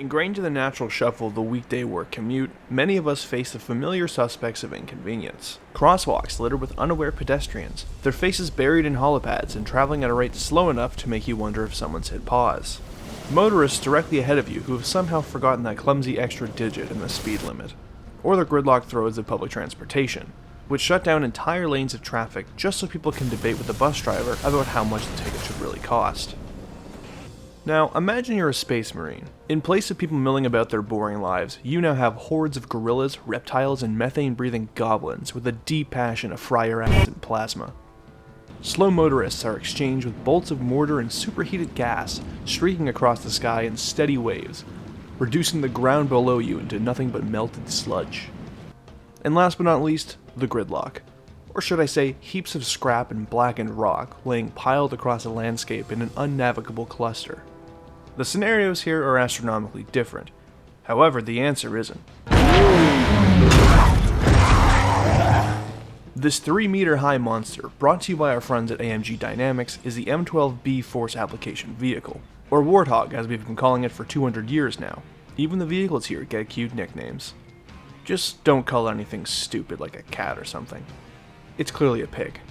Ingrained in the natural shuffle of the weekday work commute, many of us face the familiar suspects of inconvenience. Crosswalks littered with unaware pedestrians, their faces buried in holopads and traveling at a rate slow enough to make you wonder if someone's hit pause. Motorists directly ahead of you who have somehow forgotten that clumsy extra digit in the speed limit. Or the gridlock roads of public transportation, which shut down entire lanes of traffic just so people can debate with the bus driver about how much the ticket should really cost. Now, imagine you're a space marine. In place of people milling about their boring lives, you now have hordes of gorillas, reptiles, and methane-breathing goblins with a deep passion to fry your ass in plasma. Slow motorists are exchanged with bolts of mortar and superheated gas streaking across the sky in steady waves, reducing the ground below you into nothing but melted sludge. And last but not least, the gridlock. Or should I say, heaps of scrap and blackened rock laying piled across a landscape in an unnavigable cluster. The scenarios here are astronomically different. However, the answer isn't. This 3-meter high monster, brought to you by our friends at AMG Dynamics, is the M12B Force Application Vehicle, or Warthog as we've been calling it for 200 years now. Even the vehicles here get cute nicknames. Just don't call it anything stupid like a cat or something. It's clearly a pig.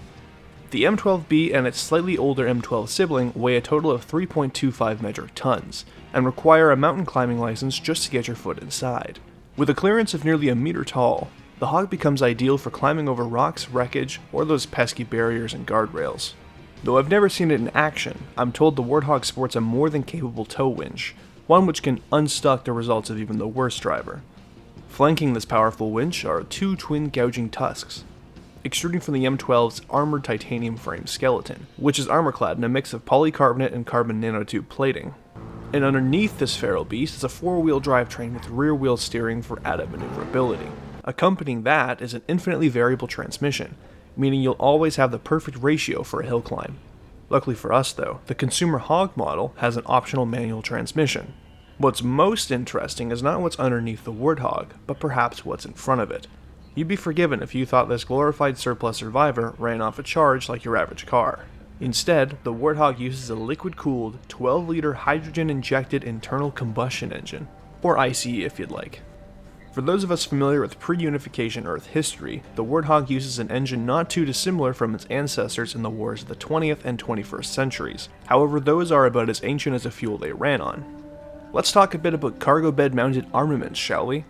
The M12B and its slightly older M12 sibling weigh a total of 3.25 metric tons, and require a mountain climbing license just to get your foot inside. With a clearance of nearly a meter tall, the Hog becomes ideal for climbing over rocks, wreckage, or those pesky barriers and guardrails. Though I've never seen it in action, I'm told the Warthog sports a more than capable tow winch, one which can unstuck the results of even the worst driver. Flanking this powerful winch are two twin gouging tusks, extruding from the M12's armored titanium frame skeleton, which is armor-clad in a mix of polycarbonate and carbon nanotube plating. And underneath this feral beast is a 4-wheel drivetrain with rear-wheel steering for added maneuverability. Accompanying that is an infinitely variable transmission, meaning you'll always have the perfect ratio for a hill climb. Luckily for us though, the consumer Hog model has an optional manual transmission. What's most interesting is not what's underneath the Warthog, but perhaps what's in front of it. You'd be forgiven if you thought this glorified surplus survivor ran off a charge like your average car. Instead, the Warthog uses a liquid-cooled, 12-liter hydrogen-injected internal combustion engine, or ICE if you'd like. For those of us familiar with pre-unification Earth history, the Warthog uses an engine not too dissimilar from its ancestors in the wars of the 20th and 21st centuries. However, those are about as ancient as the fuel they ran on. Let's talk a bit about cargo bed-mounted armaments, shall we?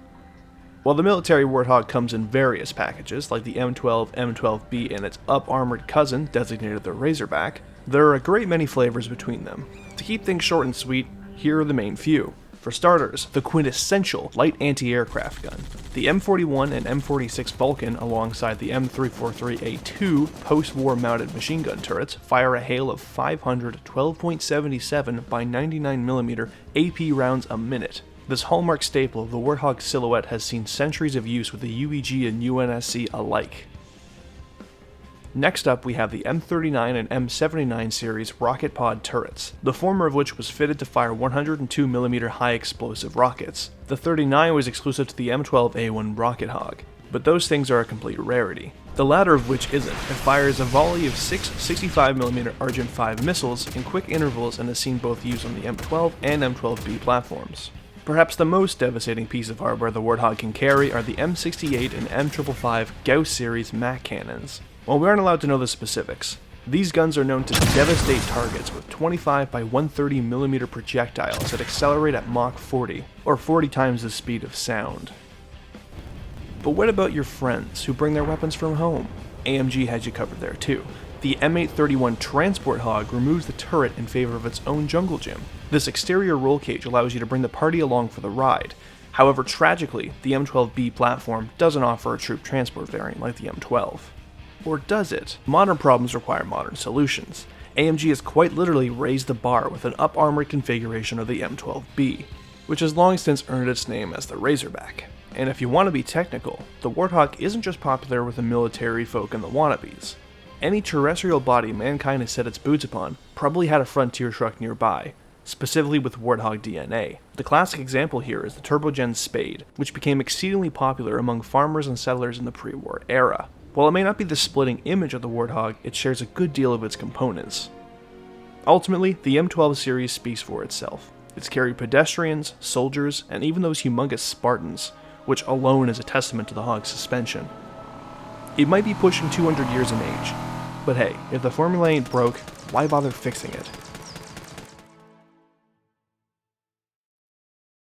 While the military Warthog comes in various packages, like the M12, M12B, and its up-armored cousin, designated the Razorback, there are a great many flavors between them. To keep things short and sweet, here are the main few. For starters, the quintessential light anti-aircraft gun. The M41 and M46 Vulcan, alongside the M343A2 post-war mounted machine gun turrets, fire a hail of 500 12.77 by 99mm AP rounds a minute. This hallmark staple of the Warthog silhouette has seen centuries of use with the UEG and UNSC alike. Next up, we have the M39 and M79 series rocket pod turrets, the former of which was fitted to fire 102mm high explosive rockets. The 39 was exclusive to the M12A1 Rocket Hog, but those things are a complete rarity. The latter of which isn't. It fires a volley of 6 65mm Argent 5 missiles in quick intervals and has seen both used on the M12 and M12B platforms. Perhaps the most devastating piece of hardware the Warthog can carry are the M68 and M555 Gauss series MAC cannons. While we aren't allowed to know the specifics, these guns are known to devastate targets with 25 by 130mm projectiles that accelerate at Mach 40, or 40 times the speed of sound. But what about your friends who bring their weapons from home? AMG has you covered there too. The M831 Transport Hog removes the turret in favor of its own jungle gym. This exterior roll cage allows you to bring the party along for the ride. However, tragically, the M12B platform doesn't offer a troop transport variant like the M12. Or does it? Modern problems require modern solutions. AMG has quite literally raised the bar with an up-armored configuration of the M12B, which has long since earned its name as the Razorback. And if you want to be technical, the Warthog isn't just popular with the military folk and the wannabes. Any terrestrial body mankind has set its boots upon probably had a frontier truck nearby, specifically with Warthog DNA. The classic example here is the Turbogen Spade, which became exceedingly popular among farmers and settlers in the pre-war era. While it may not be the splitting image of the Warthog, it shares a good deal of its components. Ultimately, the M12 series speaks for itself. It's carried pedestrians, soldiers, and even those humongous Spartans, which alone is a testament to the Hog's suspension. It might be pushing 200 years in age, but hey, if the formula ain't broke, why bother fixing it?